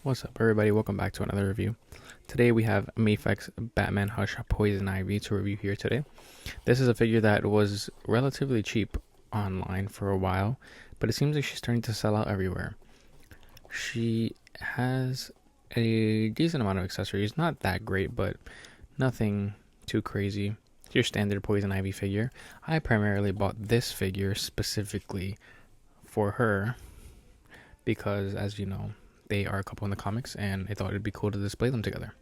What's up, everybody? Welcome back to another review. Today we have Mafex Batman Hush Poison Ivy to review here today. This is a figure that was relatively cheap online for a while, but it seems like she's starting to sell out everywhere. She has a decent amount of accessories, not that great, but nothing too crazy. It's your standard Poison Ivy figure. I primarily bought this figure specifically for her because, as you know, they are a couple in the comics, and I thought it'd be cool to display them together.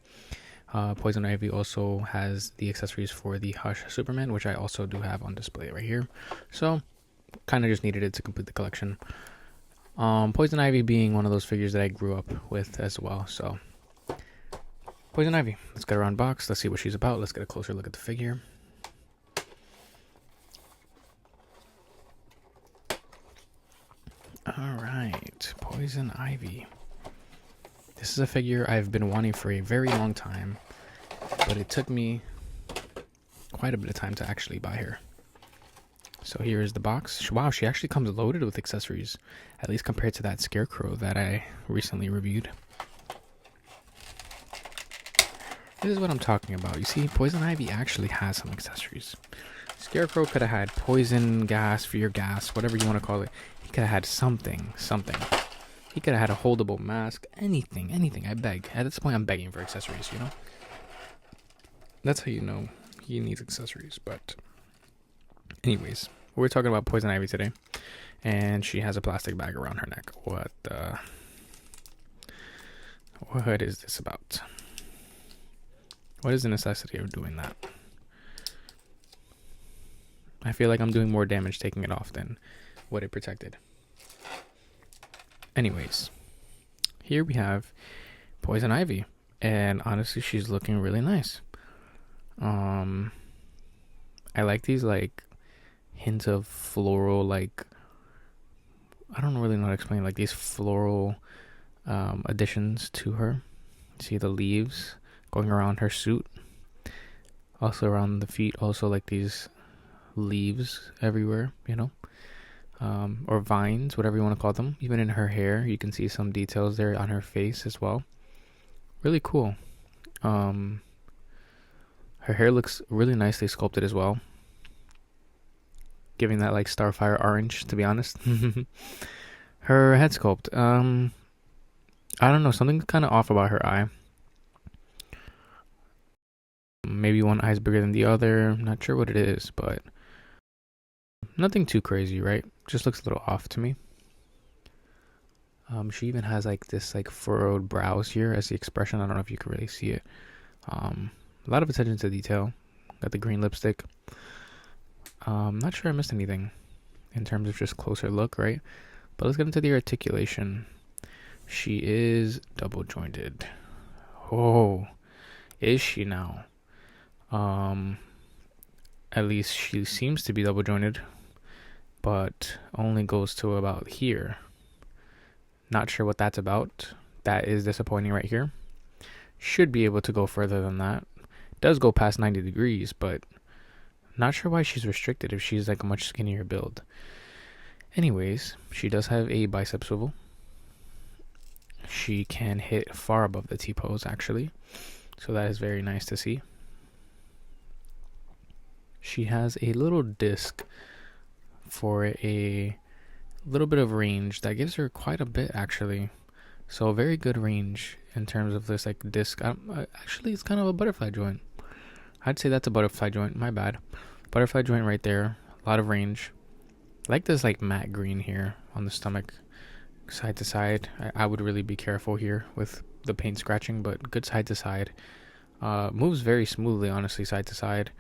Poison Ivy also has the accessories for the Hush Superman, which I also do have on display right here. So, kind of just needed it to complete the collection. Poison Ivy being one of those figures that I grew up with as well. So, Poison Ivy. Let's get her unboxed. Let's see what she's about. Let's get a closer look at the figure. Alright, Poison Ivy. This is a figure I've been wanting for a very long time, but it took me quite a bit of time to actually buy her. So here is the box. Wow, she actually comes loaded with accessories, at least compared to that Scarecrow that I recently reviewed. This is what I'm talking about. You see, Poison Ivy actually has some accessories. Scarecrow could have had poison gas, fear gas, whatever you want to call it. He could have had something. He could have had a holdable mask, anything, I beg. At this point, I'm begging for accessories, you know? That's how you know he needs accessories, but... Anyways, we're talking about Poison Ivy today, and she has a plastic bag around her neck. What is this about? What is the necessity of doing that? I feel like I'm doing more damage taking it off than what it protected. Anyways, here we have Poison Ivy, and honestly, she's looking really nice. I like these like hints of floral, like I don't really know how to explain, like these floral additions to her. See the leaves going around her suit, also around the feet, also like these leaves everywhere, you know. Or vines, whatever you want to call them. Even in her hair, you can see some details there on her face as well. Really cool. Her hair looks really nicely sculpted as well, giving that like Starfire orange, to be honest. Her head sculpt, I don't know, something's kind of off about her eye. Maybe one eye's bigger than the other. I'm not sure what it is, but nothing too crazy, right? Just looks a little off to me. She even has like this like furrowed brows here as the expression. I don't know if you can really see it. A lot of attention to detail. Got the green lipstick. Not sure I missed anything in terms of just closer look, right? But let's get into the articulation. She is double jointed. Oh, is she now? At least she seems to be double jointed, but only goes to about here. Not sure what that's about. That is disappointing right here. Should be able to go further than that. Does go past 90 degrees, but not sure why she's restricted if she's like a much skinnier build. Anyways, she does have a bicep swivel. She can hit far above the T-pose actually, so that is very nice to see. She has a little disc for a little bit of range that gives her quite a bit actually. So very good range in terms of this like disc. Actually, it's kind of a butterfly joint. I'd say that's a butterfly joint. My bad. Butterfly joint right there. A lot of range. I like this like matte green here on the stomach, side to side. I would really be careful here with the paint scratching, but good side to side. Moves very smoothly, honestly, side to side.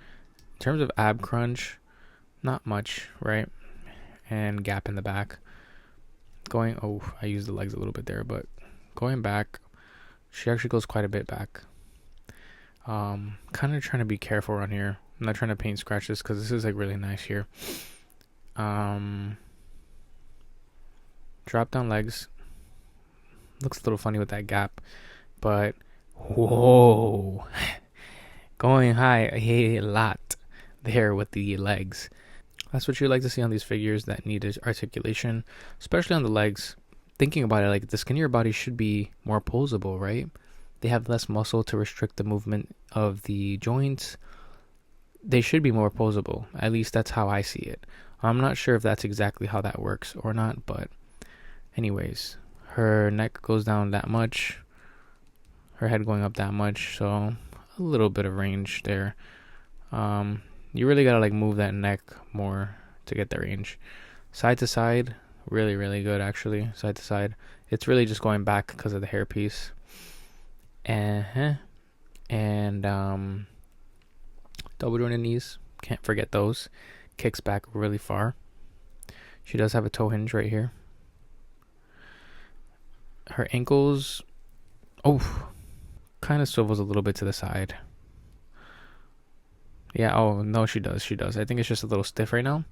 In terms of ab crunch, not much, right? And gap in the back. I used the legs a little bit there, but going back, she actually goes quite a bit back. Kind of trying to be careful around here. I'm not trying to paint scratch this because this is like really nice here. Drop down legs. Looks a little funny with that gap, but whoa, going high a lot there with the legs. That's what you like to see on these figures that need articulation, especially on the legs. thinking about it, like the skinnier bodies should be more posable, right? They have less muscle to restrict the movement of the joints. They should be more posable. At least that's how I see it. I'm not sure if that's exactly how that works or not, but anyways, her neck goes down that much, her head going up that much, so a little bit of range there. You really gotta like move that neck more to get the range. Side to side, really, really good actually. Side to side, it's really just going back because of the hairpiece. And double jointed knees, can't forget those. Kicks back really far. She does have a toe hinge right here. Her ankles, kind of swivels a little bit to the side. Yeah, oh no, she does. I think it's just a little stiff right now.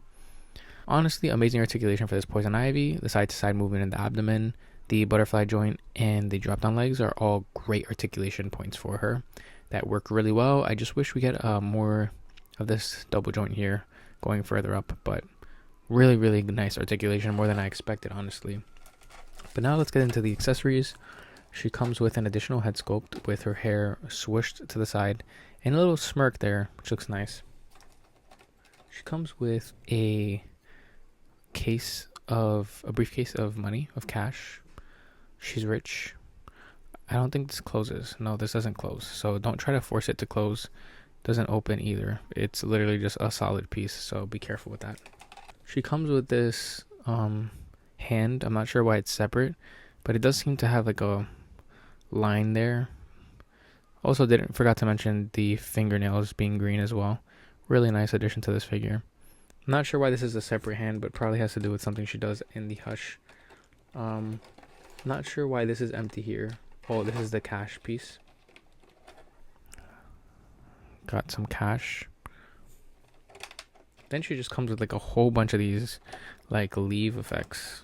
Honestly, amazing articulation for this poison ivy. The side to side movement in the abdomen, the butterfly joint, and the drop down legs are all great articulation points for her that work really well. I just wish we get more of this double joint here going further up, but really, really nice articulation, more than I expected, honestly. But now let's get into the accessories. She comes with an additional head sculpt with her hair swooshed to the side and a little smirk there, which looks nice. She comes with a briefcase of money, of cash. She's rich. I don't think this closes. No, this doesn't close. So don't try to force it to close. Doesn't open either. It's literally just a solid piece, so be careful with that. She comes with this hand. I'm not sure why it's separate, but it does seem to have like a line there. Also forgot to mention the fingernails being green as well. Really nice addition to this figure. I'm not sure why this is a separate hand, but probably has to do with something she does in the hush. Not sure why this is empty here. Oh, this is the cash piece. Got some cash. Then she just comes with like a whole bunch of these like leaf effects.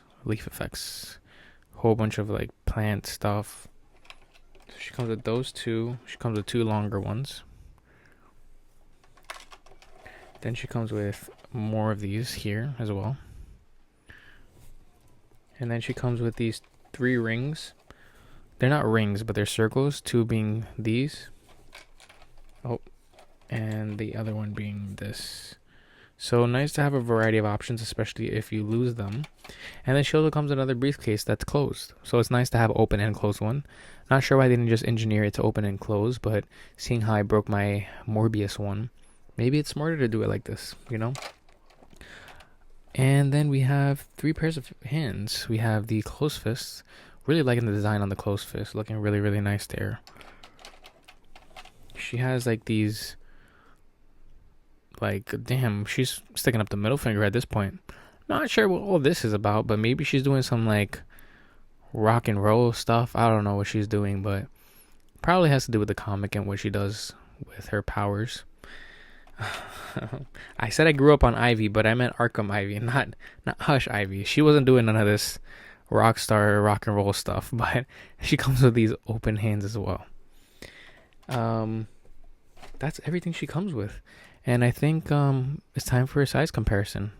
Whole bunch of like plant stuff. So she comes with those two. She comes with two longer ones. Then she comes with more of these here as well. And then she comes with these 3 rings. They're not rings, but they're circles. 2 being these. Oh, and the other one being this. So nice to have a variety of options, especially if you lose them. And then she also comes with another briefcase that's closed. So it's nice to have open and closed one. Not sure why they didn't just engineer it to open and close, but seeing how I broke my Morbius one, maybe it's smarter to do it like this, you know? And then we have 3 pairs of hands. We have the closed fists. Really liking the design on the closed fist. Looking really, really nice there. She has like these... Like, damn, she's sticking up the middle finger at this point. Not sure what all this is about, but maybe she's doing some like rock and roll stuff. I don't know what she's doing, but probably has to do with the comic and what she does with her powers. I said I grew up on Ivy, but I meant Arkham Ivy, not Hush Ivy. She wasn't doing none of this rock star rock and roll stuff, but she comes with these open hands as well. That's everything she comes with. And I think it's time for a size comparison.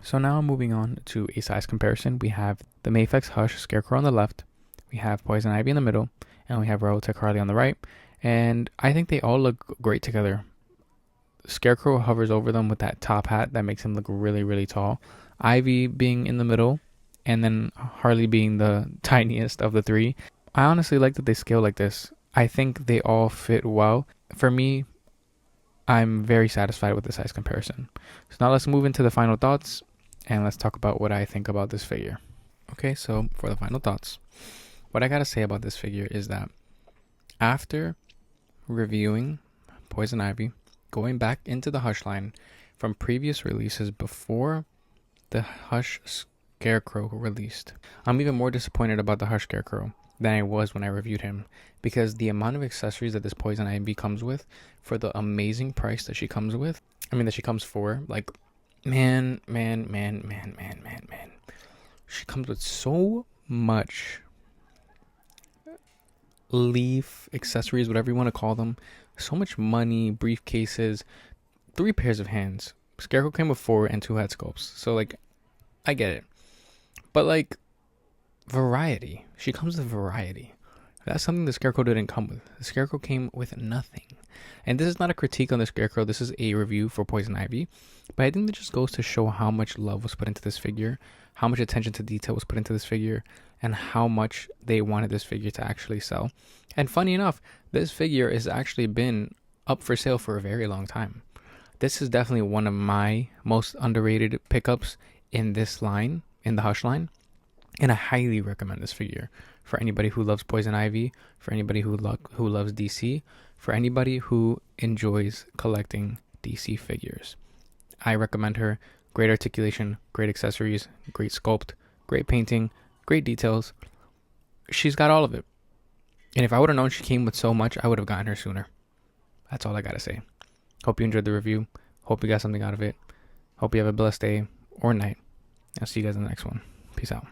So now moving on to a size comparison. We have the Mafex Hush Scarecrow on the left. We have Poison Ivy in the middle. And we have Robotech Harley on the right. And I think they all look great together. Scarecrow hovers over them with that top hat that makes him look really, really tall. Ivy being in the middle. And then Harley being the tiniest of the 3. I honestly like that they scale like this. I think they all fit well. For me, I'm very satisfied with the size comparison. So now let's move into the final thoughts and let's talk about what I think about this figure. Okay, so for the final thoughts, what I gotta say about this figure is that after reviewing Poison Ivy, going back into the Hush line from previous releases before the Hush Scarecrow released, I'm even more disappointed about the Hush Scarecrow than I was when I reviewed him, because the amount of accessories that this Poison Ivy comes with for the amazing price that she comes with, that she comes for, like, man. She comes with so much leaf accessories, whatever you want to call them, so much money, briefcases, 3 pairs of hands. Scarecrow came with 4 and 2 head sculpts, so like, I get it. But like variety. She comes with variety. That's something the Scarecrow didn't come with. The Scarecrow came with nothing. And this is not a critique on the Scarecrow. This is a review for Poison Ivy. But I think that just goes to show how much love was put into this figure, how much attention to detail was put into this figure, and how much they wanted this figure to actually sell. And funny enough, this figure has actually been up for sale for a very long time. This is definitely one of my most underrated pickups in this line, in the Hush line. And I highly recommend this figure for anybody who loves Poison Ivy, for anybody who loves DC, for anybody who enjoys collecting DC figures. I recommend her. Great articulation, great accessories, great sculpt, great painting, great details. She's got all of it. And if I would have known she came with so much, I would have gotten her sooner. That's all I got to say. Hope you enjoyed the review. Hope you got something out of it. Hope you have a blessed day or night. I'll see you guys in the next one. Peace out.